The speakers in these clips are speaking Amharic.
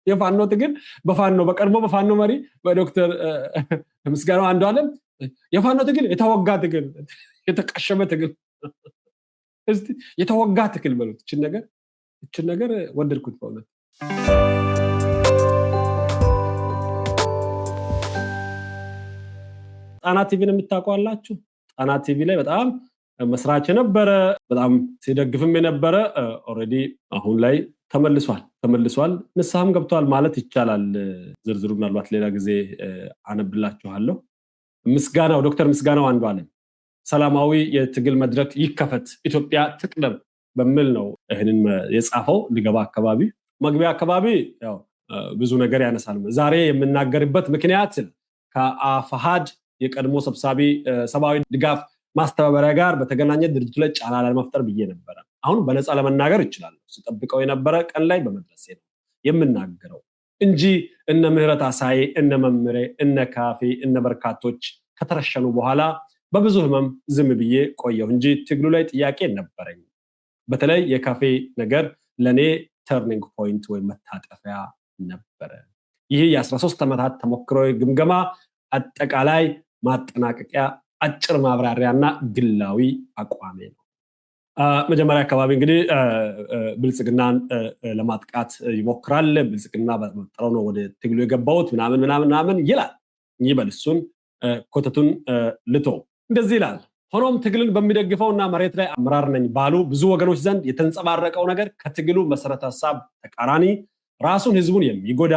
የፋኖ ትግል በፋኖ በቀድሞ በፋኖ መሪ በዶክተር ምስጋናው አንዱዓለም የፋኖ ትግል የተወጋ ትግል የተቀሸመ ትግል እስቲ የተወጋ ትግል በሉት እቺ ነገር ወደድኩት በእውነት ጣና ቲቪን የምታውቋላችሁ ጣና ቲቪ ላይ በጣም መስራች የነበረ በጣም ሲደግፍም የነበረ ኦሬዲ አሁን ላይ ተመልሷል ንስሐም ገብቷል ማለት ይቻላል ዝርዝሩ ምናልባት ሌላ ጊዜ አነብላችኋለሁ ምስጋናው ዶክተር ምስጋናው አንዱዓለም ሰላማዊ የትግል መድረክ ይከፈት ኢትዮጵያ ትቅደም በሚል ነው ይሄንን የጻፈው ሊገባ አካባቢ መግቢያ አካባቢ ያው ብዙ ነገር ያነሳል ዛሬ የምናገርበት ምክንያት ከአፋሃድ የቀድሞ ሰብሳቢ ሰብአዊ ድጋፍ ማስተባበሪያ ጋር በተገናኘ ድርጅቱ ላይ ጫና ለመፍጠር ብዬ ነበር አሁን በነፃ ለመናገር ይችላል ስጠብቀው የነበረ ቀን ላይ በመድረሴ ነው የምናገረው እንጂ እነ ምህረት አሳይ እነ መምሬ እነ ካፌ እነ በርካቶች ከተረሸኑ በኋላ በብዙ ህመም ዝም ብዬ ቆየሁ እንጂ ትግሉ ላይ ጥያቄ ነበረኝ በተለይ የካፌ ነገር ለኔ ተርኒንግ ፖይንት ወይ መታጠፊያ ነበር ይሄ የ13 ዓመታት ተሞክሮ ግምገማ አጠቃላይ ማጠናቀቂያ አጭር ማብራሪያና ግላዊ አቋሜ ነው መጀመሪያ አካባቢ እንግዲህ ብልጽግናን ለማጥቃት ይሞክራል ብልጽግና በመጠረው ነው ወደ ትግሉ የገባውት ምናምን ይላል ይበልሱን ኮተቱን ልቶ እንደዚህ ይላል ሆኖም ትግልን በሚደግፈውና መሬት ላይ አመራር ነኝ ባሉ ብዙ ወገኖች ዘንድ የተንጸባረቀው ነገር ከትግሉ መሰረተ ሐሳብ ተቃራኒ ራሱን ህዝቡን የሚጎዳ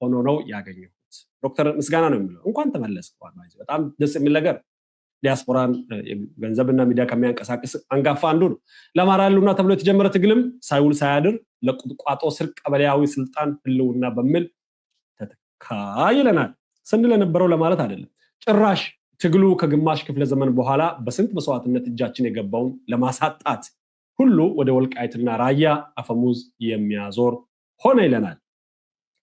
ሆኖ ነው ያገኘሁት ዶክተር ምስጋና ነው የሚለው እንኳን ተመለስከዋል ማለት በጣም ደስ የሚል ነገር ዲያስፖራን ገንዘብና ሚዲያ ከሚያንቀሳቅስ አንጋፋ አንዱ ነው ለአማራ ህልውና ተብሎ የተጀመረ ትግልም ሳይውል ሳያድር ለቁጥቋጦ ስር ቀበሌያዊ ስልጣን ህልውና በሚል ተተካ ይለናል ስንል የነበረው ለማለት አይደለም ጭራሽ ትግሉ ከግማሽ ክፍለ ዘመን በኋላ በስንት መስዋዕትነት እጃችን የገባውን ለማሳጣት ሁሉ ወደ ወልቃይትና ራያ አፈሙዝ የሚያዞር ሆነ ይለናል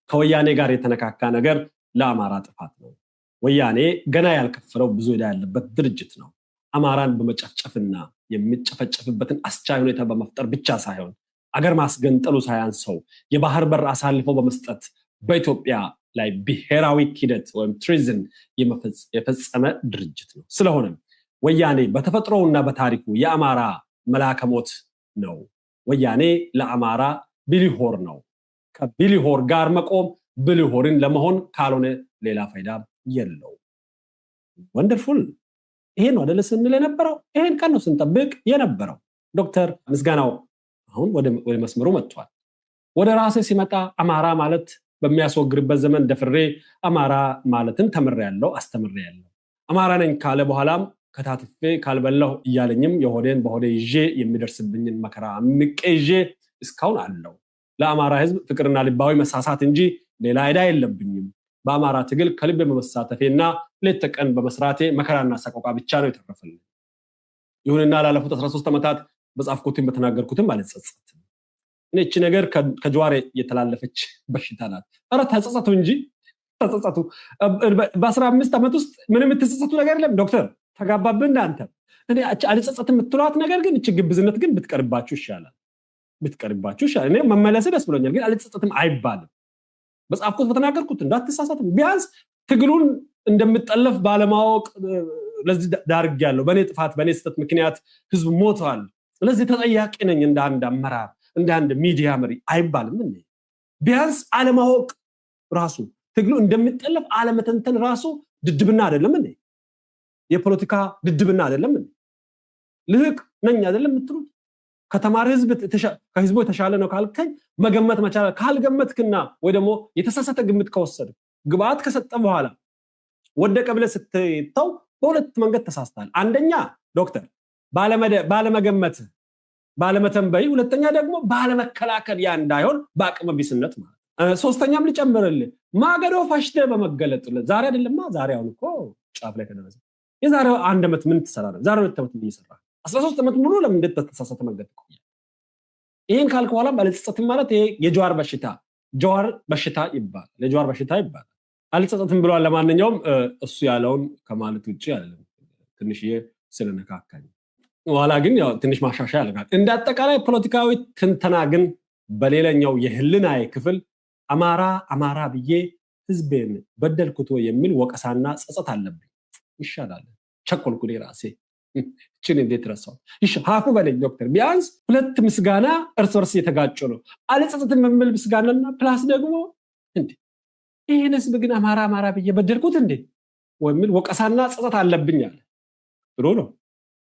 ከወያኔ ጋር የተነካካ ነገር ለአማራ ጥፋት ነው ወያኔ ገና ያልከፈለው ብዙ ዕዳ ያለበት ድርጅት ነው አማራን በመጨፍጨፍና የሚጨፈጨፍበትን አስቻይ ሁኔታ በመፍጠር ብቻ ሳይሆን አገር ማስገንጠሉ ሳያንሰው የባህር በር አሳልፈው በመስጠት በኢትዮጵያ ላይ ብሔራዊ ኪደት ወይም ትሪዝን የፈጸመ ድርጅት ነው ስለሆነም ወያኔ በተፈጥሮውና በታሪኩ የአማራ መላከሞት ነው ወያኔ ለአማራ ቢሊሆር ነው ከቢሊሆር ጋር መቆም ቢሊሆርን ለመሆን ካልሆነ ሌላ ፋይዳ የለው ወንደርፉል ይሄ ነው አይደል ስንል የነበረው ይሄን ቀን ነው ስንጠብቅ የነበረው ዶክተር ምስጋናው አሁን ወደ መስመሩ መጥቷል ወደ ራሴ ሲመጣ አማራ ማለት በሚያስወግርበት ዘመን ደፍሬ አማራ ማለትን ተምሬያለሁ አስተምሬያለሁ አማራ ነኝ ካለ በኋላም ከታትፌ ካልበላሁ እያለኝም የሆዴን በሆዴ ይዤ የሚደርስብኝን መከራ አምቄ እስካሁን አለው ለአማራ ህዝብ ፍቅርና ልባዊ መሳሳት እንጂ ሌላ አይዳ የለብኝም በአማራ ትግል ከልብ በመሳተፌና ሌት ተቀን በመስራቴ መከራና ሰቆቃ ብቻ ነው የተረፈልኝ ይሁንና ላለፉት 13 ዓመታት በጻፍኩትም በተናገርኩትም አልጸጸትም እቺ ነገር ከጀዋሬ የተላለፈች በሽታ ናት አረ ተጸጸቱ እንጂ ተጸጸቱ በ15 ዓመት ውስጥ ምንም ተጸጸቱ ነገር የለም ዶክተር ተጋባብን አንተ እኔ አልጸጸትም የምትሏት ነገር ግን እቺ ግብዝነት ግን ብትቀርባችሁ ይሻላል እኔ መመለስ ደስ ብሎኛል ግን አልጸጸትም አይባልም በጻፍኩት በተናገርኩት እንዳትሳሳቱ ቢያንስ ትግሉን እንደምጠለፍ ባለማወቅ ለዚህ ዳርግ ያለው በኔ ጥፋት በኔ ስተት ምክንያት ህዝብ ሞቷል ስለዚህ ተጠያቂ ነኝ እንደ አንድ አመራር እንደ አንድ ሚዲያ መሪ አይባልም እንዴ ቢያንስ አለማወቅ ራሱ ትግሉ እንደምጠለፍ አለመተንተን ራሱ ድድብና አይደለም እንዴ የፖለቲካ ድድብና አይደለም እንዴ ልህቅ ነኝ አይደለም የምትሉት ከተማሪ ህዝብ ከህዝቡ የተሻለ ነው ካልከኝ መገመት መቻል ካልገመትክና ወይ ደግሞ የተሳሳተ ግምት ከወሰደ ግብአት ከሰጠ በኋላ ወደቀ ብለህ ስትተው በሁለት መንገድ ተሳስተሃል አንደኛ ዶክተር ባለመገመት ባለመተንበይ ሁለተኛ ደግሞ ባለመከላከል ያ እንዳይሆን በአቅመ ቢስነት ማለት ሶስተኛም ልጨምርልህ ማገዶ ፈሽተ በመገለጥ ዛሬ አይደለማ ዛሬ አሁን እኮ ጫፍ ላይ ተደረሰ የዛሬው አንድ ዓመት ምን ትሰራለህ ዛሬ 2 ዓመት ምን እየሰራህ 13 ዓመት ሙሉ ለምን እንደተሳሳተ መንገድ ቆየ ይሄን ካልኩ በኋላ ባለጸጸት ማለት ይሄ የጀዋር በሽታ ይባላል ለጀዋር በሽታ ይባላል አልጸጸትም ብሏል ለማንኛውም እሱ ያለውን ከማለት ውጪ አይደለም ትንሽ ስለነካካኝ ዋላ ግን ያው ትንሽ ማሻሻያ ያደርጋል እንደ አጠቃላይ ፖለቲካዊ ትንተና ግን በሌላኛው የህልናዬ ክፍል አማራ ብዬ ህዝቤን በደልኩት የሚል ወቀሳና ጸጸት አለብኝ። ይሻላል ቸኮልኩ ራሴ እችን እንዴት ረሳው? ሀፉ በለኝ ዶክተር። ቢያንስ ሁለት ምስጋና እርስ በርስ የተጋጩ ነው። አለጸጸትም የሚል ምስጋናና ፕላስ ደግሞ እንዴ ይህን ህዝብ ግን አማራ ብዬ በደልኩት እንዴ ወሚል ወቀሳና ጸጸት አለብኝ አለ። ጥሩ ነው።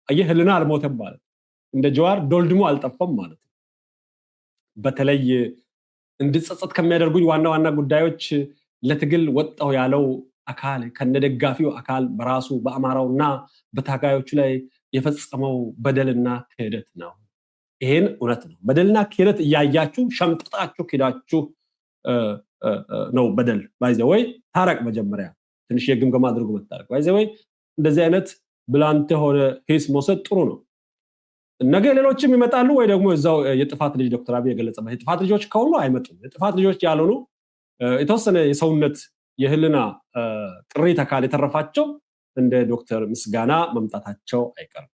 አየህ ህልና አልሞተም ማለት እንደ ጀዋር ዶልድሞ አልጠፋም ማለት ነው። በተለይ እንድጸጸት ከሚያደርጉኝ ዋና ጉዳዮች ለትግል ወጣው ያለው አካል ከነደጋፊው አካል በራሱ በአማራውና በታጋዮቹ ላይ የፈጸመው በደልና ክህደት ነው። ይሄን እውነት ነው። በደልና ክህደት እያያችሁ ሸምጥጣችሁ ክዳችሁ ነው በደል ባይዘወይ ታረቅ መጀመሪያ ትንሽ የግምገማ አድርጎ መታረቅ ባይዘወይ እንደዚህ አይነት ብላንተ ሆነ ሂስ መውሰድ ጥሩ ነው። ነገ ሌሎችም ይመጣሉ ወይ ደግሞ እዛው የጥፋት ልጅ ዶክተር አብይ የገለጸበት የጥፋት ልጆች ከሆኑ አይመጡም። የጥፋት ልጆች ያልሆኑ የተወሰነ የሰውነት የህልና ቅሪት አካል የተረፋቸው እንደ ዶክተር ምስጋና መምጣታቸው አይቀርም።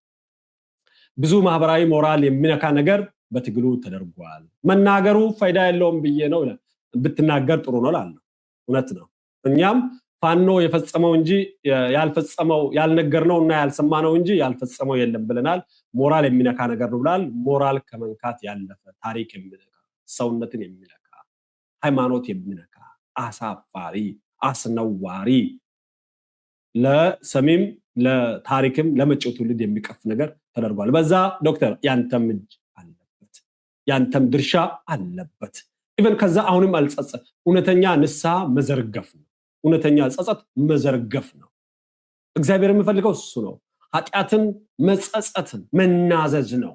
ብዙ ማህበራዊ ሞራል የሚነካ ነገር በትግሉ ተደርጓል። መናገሩ ፋይዳ የለውም ብዬ ነው ብትናገር ጥሩ ነው ላለው እውነት ነው። እኛም ፋኖ የፈጸመው እንጂ ያልፈጸመው ያልነገርነው እና ያልሰማነው እንጂ ያልፈጸመው የለም ብለናል። ሞራል የሚነካ ነገር ነው ብላል። ሞራል ከመንካት ያለፈ ታሪክ የሚነካ ሰውነትን የሚነካ ሃይማኖት የሚነካ አሳፋሪ አስነዋሪ ለሰሚም ለታሪክም ለመጪው ትውልድ የሚቀፍ ነገር ተደርጓል። በዛ ዶክተር ያንተም እጅ አለበት፣ ያንተም ድርሻ አለበት። ኢቨን ከዛ አሁንም አልጸጸት እውነተኛ ንስሐ መዘርገፍ ነው። እውነተኛ ጸጸት መዘርገፍ ነው። እግዚአብሔር የሚፈልገው እሱ ነው። ኃጢአትን መጸጸትን መናዘዝ ነው።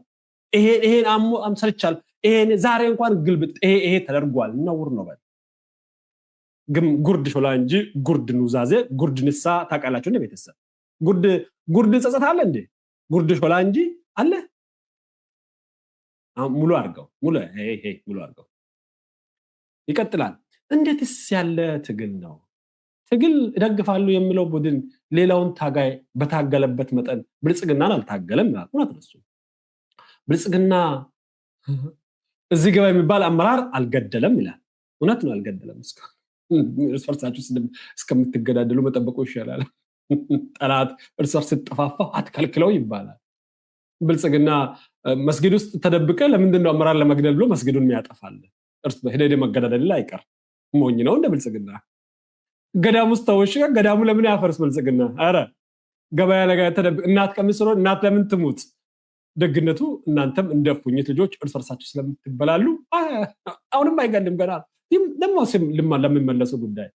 ይሄን አምሰልቻል፣ ይሄን ዛሬ እንኳን ግልብጥ ይሄ ተደርጓል ነውር ነው በል ግን ጉርድ ሾላ እንጂ ጉርድ ኑዛዜ ጉርድ ንስሐ ታውቃላችሁ እንደ ቤተሰብ ጉርድ ጸጸት አለ እንዴ? ጉርድ ሾላ እንጂ አለ ሙሉ አርገው ሙሉ አርገው ይቀጥላል። እንዴትስ ያለ ትግል ነው? ትግል እደግፋሉ የሚለው ቡድን ሌላውን ታጋይ በታገለበት መጠን ብልጽግናን አልታገለም ማለት ነው። እሱ ብልጽግና እዚህ ገባ የሚባል አመራር አልገደለም ይላል። እውነት ነው፣ አልገደለም። እርስ በርሳችሁ እስከምትገዳደሉ መጠበቁ ይሻላል። ጠላት እርስ በርስ ስትጠፋፋ አትከልክለው ይባላል። ብልጽግና መስጊድ ውስጥ ተደብቀ ለምንድን ነው አመራር ለመግደል ብሎ መስጊዱን የሚያጠፋል? እርስ በሄደ መገዳደል ላይ አይቀር ሞኝ ነው እንደ ብልጽግና። ገዳም ውስጥ ተወሽ ገዳሙ ለምን ያፈርስ ብልጽግና? አረ ገበያ ላይ ተደብቀ እናት ቀሚስ ነው እናት ለምን ትሙት? ደግነቱ እናንተም እንደ ፉኝት ልጆች እርስ በርሳችሁ ስለምትበላሉ አሁንም አይገድም ገና ደግሞ ለሚመለሱ ጉዳይ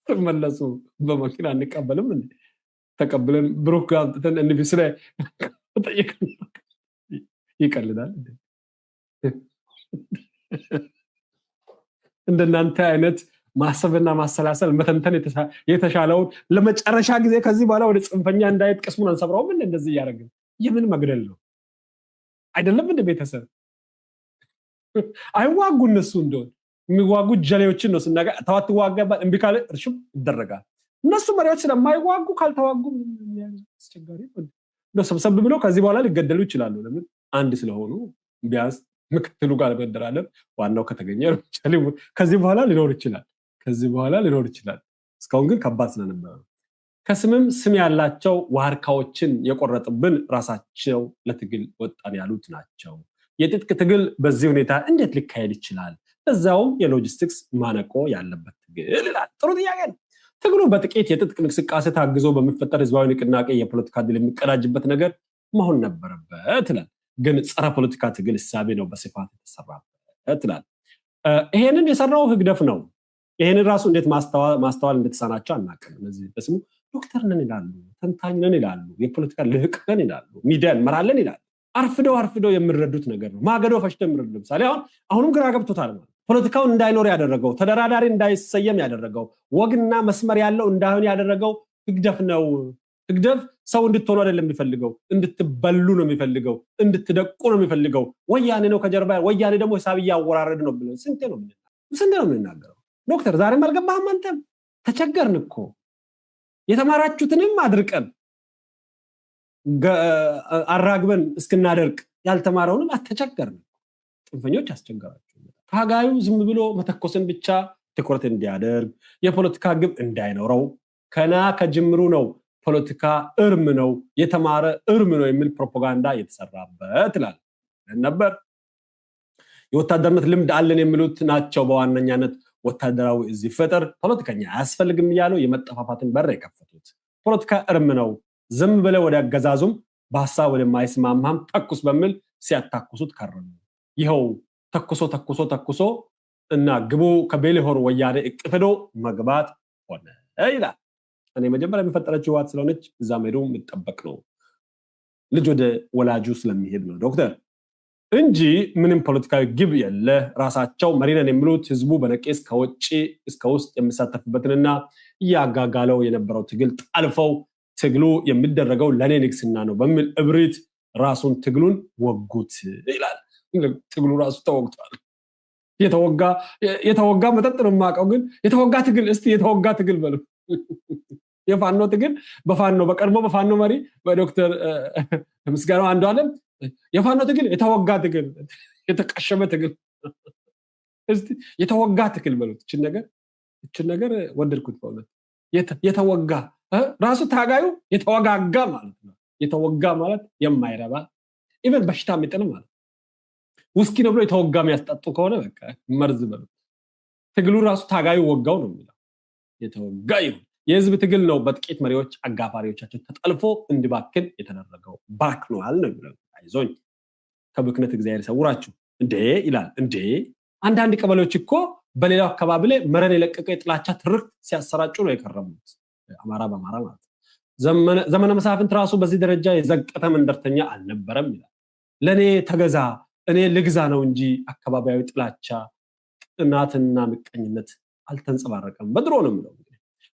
መለሱ በመኪና እንቀበልም እንዴ? ተቀብለን ብሩክ ጋር እንቢስ ላይ ተጠይቀን ይቀልዳል እንዴ? እንደናንተ አይነት ማሰብና ማሰላሰል መተንተን የተሻለውን ለመጨረሻ ጊዜ ከዚህ በኋላ ወደ ጽንፈኛ እንዳይት ቅስሙን አንሰብረውም እንደዚህ እያደረግን የምን መግደል ነው? አይደለም እንደ ቤተሰብ አይዋጉ እነሱ እንደሆነ የሚዋጉ ጀሌዎችን ነው ስናገ ተዋት ዋጋባት እምቢ ካለ እርሽም ይደረጋል። እነሱ መሪዎች ስለማይዋጉ ካልተዋጉ አስቸጋሪ ነው። ሰብሰብ ብለው ከዚህ በኋላ ሊገደሉ ይችላሉ። ለምን? አንድ ስለሆኑ ቢያንስ ምክትሉ ጋር መደራደር ዋናው ከተገኘ ከዚህ በኋላ ሊኖር ይችላል። እስካሁን ግን ከባድ ስለነበረ ከስምም ስም ያላቸው ዋርካዎችን የቆረጥብን ራሳቸው ለትግል ወጣን ያሉት ናቸው። የትጥቅ ትግል በዚህ ሁኔታ እንዴት ሊካሄድ ይችላል? እዛውም የሎጂስቲክስ ማነቆ ያለበት ትግል ይላል። ጥሩ ጥያቄ ነው። ትግሉ በጥቂት የትጥቅ እንቅስቃሴ ታግዞ በሚፈጠር ህዝባዊ ንቅናቄ የፖለቲካ ድል የሚቀዳጅበት ነገር መሆን ነበረበት ይላል። ግን ጸረ ፖለቲካ ትግል እሳቤ ነው በስፋት የተሰራበት ይላል። ይሄንን የሰራው ህግደፍ ነው። ይሄንን ራሱ እንዴት ማስተዋል እንደተሳናቸው አናውቅም። እነዚህ በስሙ ዶክተር ነን ይላሉ፣ ተንታኝ ነን ይላሉ፣ የፖለቲካ ልህቅ ነን ይላሉ፣ ሚዲያ እንመራለን ይላሉ። አርፍደው የሚረዱት ነገር ነው። ማገዶ ፈሽተው የሚረዱ ለምሳሌ አሁንም ግራ ገብቶታል ማለት ፖለቲካውን እንዳይኖር ያደረገው ተደራዳሪ እንዳይሰየም ያደረገው ወግና መስመር ያለው እንዳይሆን ያደረገው ህግደፍ ነው። ህግደፍ ሰው እንድትሆኑ አይደለም የሚፈልገው፣ እንድትበሉ ነው የሚፈልገው፣ እንድትደቁ ነው የሚፈልገው። ወያኔ ነው ከጀርባ፣ ወያኔ ደግሞ ሂሳብ እያወራረድ ነው ብለን ስንቴ ነው የምንናገረው? ዶክተር ዛሬም አልገባህም አንተም? ተቸገርን እኮ የተማራችሁትንም አድርቀን አራግበን እስክናደርቅ ያልተማረውንም አተቸገርን። ጽንፈኞች አስቸገራችሁ። ታጋዩ ዝም ብሎ መተኮስን ብቻ ትኩረት እንዲያደርግ የፖለቲካ ግብ እንዳይኖረው ከና ከጅምሩ ነው ፖለቲካ እርም ነው የተማረ እርም ነው የሚል ፕሮፓጋንዳ የተሰራበት ይላል ነበር። የወታደርነት ልምድ አለን የሚሉት ናቸው በዋነኛነት ወታደራዊ እዚህ ፈጠር ፖለቲከኛ አያስፈልግም እያሉ የመጠፋፋትን በር የከፈቱት። ፖለቲካ እርም ነው ዝም ብለ ወደ አገዛዙም በሐሳብ ወደማይስማማም ተኩስ በሚል ሲያታኩሱት ከረሙ። ይኸው ተኩሶ እና ግቡ ከቤሊሆር ወያኔ እቅፍዶ መግባት ሆነ ይላል። እኔ መጀመሪያ የሚፈጠረችው ህወሓት ስለሆነች እዛ ሄዱ የሚጠበቅ ነው። ልጅ ወደ ወላጁ ስለሚሄድ ነው ዶክተር እንጂ ምንም ፖለቲካዊ ግብ የለ። ራሳቸው መሪነን የሚሉት ህዝቡ በነቄስ ከውጭ እስከ ውስጥ የሚሳተፍበትንና እያጋጋለው የነበረው ትግል ጣልፈው ትግሉ የሚደረገው ለኔ ንግስና ነው በሚል እብሪት ራሱን ትግሉን ወጉት ይላል። ትግሉ ራሱ ተወግቷል። የተወጋ መጠጥ ነው የማውቀው፣ ግን የተወጋ ትግል እስቲ የተወጋ ትግል በሉ። የፋኖ ትግል በፋኖ በቀድሞ በፋኖ መሪ በዶክተር ምስጋናው አንዱዓለም የፋኖ ትግል የተወጋ ትግል የተቀሸመ ትግል እስቲ የተወጋ ትግል በሉት። እችን ነገር ወደድኩት በእውነት። የተወጋ ራሱ ታጋዩ የተወጋጋ ማለት ነው። የተወጋ ማለት የማይረባ ኢቨን በሽታ የሚጥል ማለት ውስኪ ነው ብሎ የተወጋ የሚያስጠጡ ከሆነ በቃ መርዝ በሉት። ትግሉ ራሱ ታጋዩ ወጋው ነው የሚለው። የተወጋ ይሁን የህዝብ ትግል ነው በጥቂት መሪዎች አጋፋሪዎቻቸው ተጠልፎ እንዲባክን የተደረገው ባክኗል ነው የሚለው። አይዞኝ ከብክነት እግዚአብሔር ይሰውራችሁ እንዴ ይላል። እንዴ አንዳንድ ቀበሌዎች እኮ በሌላው አካባቢ ላይ መረን የለቀቀ የጥላቻ ትርክት ሲያሰራጩ ነው የከረሙት። አማራ በአማራ ማለት ዘመነ መሳፍንት ራሱ በዚህ ደረጃ የዘቀጠ መንደርተኛ አልነበረም ይላል። ለኔ ተገዛ እኔ ልግዛ ነው እንጂ አካባቢያዊ ጥላቻ ቅናትና ምቀኝነት አልተንጸባረቀም በድሮ ነው የሚለው።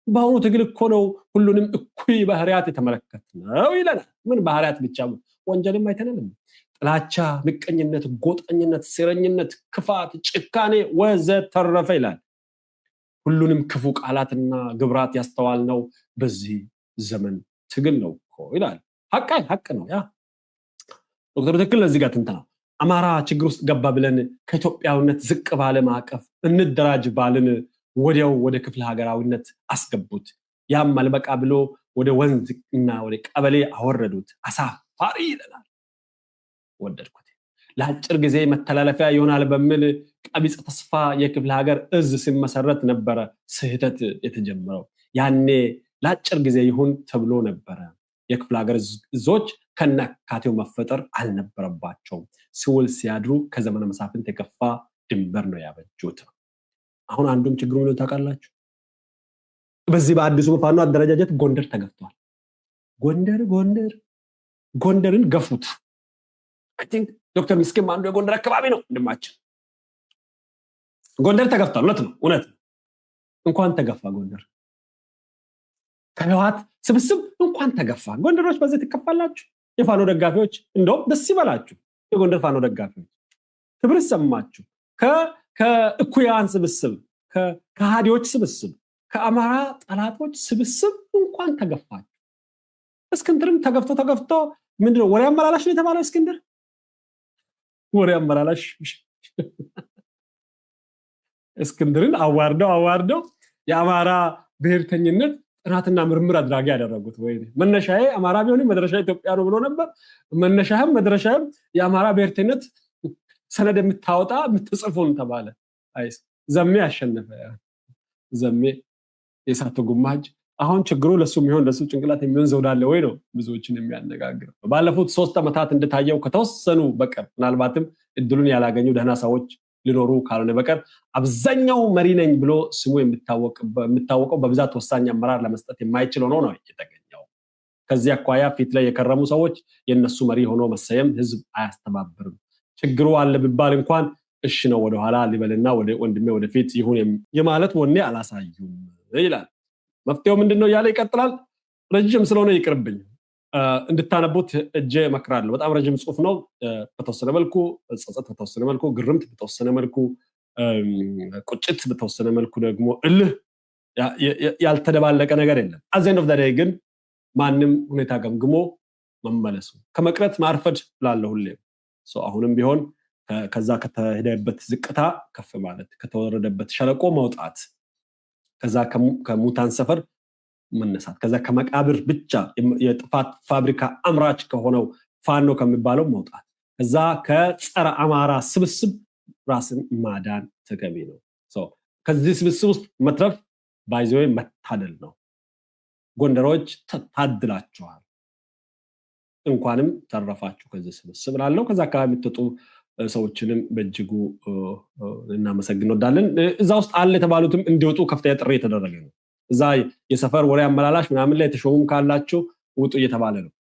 በአሁኑ ትግል እኮ ነው ሁሉንም እኩይ ባህሪያት የተመለከትነው ይለናል። ምን ባህሪያት ብቻ ወንጀልም አይተናልም። ጥላቻ፣ ምቀኝነት፣ ጎጠኝነት፣ ሴረኝነት፣ ክፋት፣ ጭካኔ ወዘተረፈ ይላል። ሁሉንም ክፉ ቃላትና ግብራት ያስተዋልነው በዚህ ዘመን ትግል ነው እኮ ይላል። ሀቅ ነው። ያ ዶክተር ትክክል ለዚህ ጋር ትንተናው አማራ ችግር ውስጥ ገባ ብለን ከኢትዮጵያዊነት ዝቅ ባለ ማዕቀፍ እንደራጅ ባልን ወዲያው ወደ ክፍለ ሀገራዊነት አስገቡት። ያም አልበቃ ብሎ ወደ ወንዝ እና ወደ ቀበሌ አወረዱት። አሳፋሪ ይለናል። ወደድኩት። ለአጭር ጊዜ መተላለፊያ ይሆናል በሚል ቀቢጸ ተስፋ የክፍለ ሀገር እዝ ሲመሰረት ነበረ ስህተት የተጀመረው። ያኔ ለአጭር ጊዜ ይሁን ተብሎ ነበረ። የክፍለ ሀገር እዞች ከነካቴው መፈጠር አልነበረባቸውም። ሲውል ሲያድሩ ከዘመነ መሳፍንት የከፋ ድንበር ነው ያበጁት። አሁን አንዱም ችግሩ ምን ታውቃላችሁ? በዚህ በአዲሱ ፋኖ አደረጃጀት ጎንደር ተገፍቷል። ጎንደርን ገፉት። አይ ቲንክ ዶክተር ምስኪን አንዱ የጎንደር አካባቢ ነው ወንድማችን። ጎንደር ተገፍቷል። እውነት ነው። እንኳን ተገፋ ጎንደር ከህወሓት ስብስብ እንኳን ተገፋ። ጎንደሮች በዚህ ትከፋላችሁ። የፋኖ ደጋፊዎች እንደውም ደስ ይበላችሁ። የጎንደር ፋኖ ደጋፊዎች ክብር ይሰማችሁ። ከእኩያን ስብስብ፣ ከሃዲዎች ስብስብ፣ ከአማራ ጠላቶች ስብስብ እንኳን ተገፋችሁ። እስክንድርም ተገፍቶ ምንድነው ወሬ አመላላሽ ነው የተባለው። እስክንድር ወሬ አመላላሽ እስክንድርን አዋርደው የአማራ ብሔርተኝነት ጥናትና ምርምር አድራጊ ያደረጉት። ወይ መነሻዬ አማራ ቢሆንም መድረሻ ኢትዮጵያ ነው ብሎ ነበር። መነሻህም መድረሻህም የአማራ ብሔርተኝነት ሰነድ የምታወጣ የምትጽፉን ተባለ። አይስ ዘሜ አሸነፈ። ዘሜ የሳተ ጉማጅ። አሁን ችግሩ ለሱ የሚሆን ለሱ ጭንቅላት የሚሆን ዘውዳለ ወይ ነው ብዙዎችን የሚያነጋግረው። ባለፉት 3 ዓመታት እንደታየው ከተወሰኑ በቀር ምናልባትም እድሉን ያላገኙ ደህና ሰዎች ሊኖሩ ካልሆነ በቀር አብዛኛው መሪ ነኝ ብሎ ስሙ የሚታወቀው በብዛት ወሳኝ አመራር ለመስጠት የማይችል ሆኖ ነው የተገኘው። ከዚህ አኳያ ፊት ላይ የከረሙ ሰዎች የነሱ መሪ ሆኖ መሰየም ህዝብ አያስተባብርም። ችግሩ አለ ቢባል እንኳን እሺ ነው ወደኋላ ሊበልና ወንድሜ ወደፊት ይሁን የማለት ወኔ አላሳዩም ይላል። መፍትሄው ምንድነው እያለ ይቀጥላል። ረጅም ስለሆነ ይቅርብኝ፣ እንድታነቡት እጄ እመክራለሁ። በጣም ረጅም ጽሁፍ ነው። በተወሰነ መልኩ ጸጸት፣ በተወሰነ መልኩ ግርምት፣ በተወሰነ መልኩ ቁጭት፣ በተወሰነ መልኩ ደግሞ እልህ ያልተደባለቀ ነገር የለም። at the end of the day ግን ማንም ሁኔታ ገምግሞ መመለሱ ከመቅረት ማርፈድ ላለ ሁሌ አሁንም ቢሆን ከዛ ከተሄደበት ዝቅታ ከፍ ማለት ከተወረደበት ሸለቆ መውጣት ከዛ ከሙታን ሰፈር መነሳት ከዛ ከመቃብር ብቻ የጥፋት ፋብሪካ አምራች ከሆነው ፋኖ ከሚባለው መውጣት ከዛ ከጸረ አማራ ስብስብ ራስን ማዳን ተገቢ ነው ከዚህ ስብስብ ውስጥ መትረፍ ባይዘው መታደል ነው ጎንደሮች ታድላችኋል እንኳንም ተረፋችሁ ከዚህ ስብስብ ላለው ከዛ አካባቢ ተጡ ሰዎችንም በእጅጉ እናመሰግን እንወዳለን እዛ ውስጥ አለ የተባሉትም እንዲወጡ ከፍተኛ ጥሪ የተደረገ ነው እዛ የሰፈር ወሬ አመላላሽ ምናምን ላይ ተሾሙም ካላችሁ ውጡ እየተባለ ነው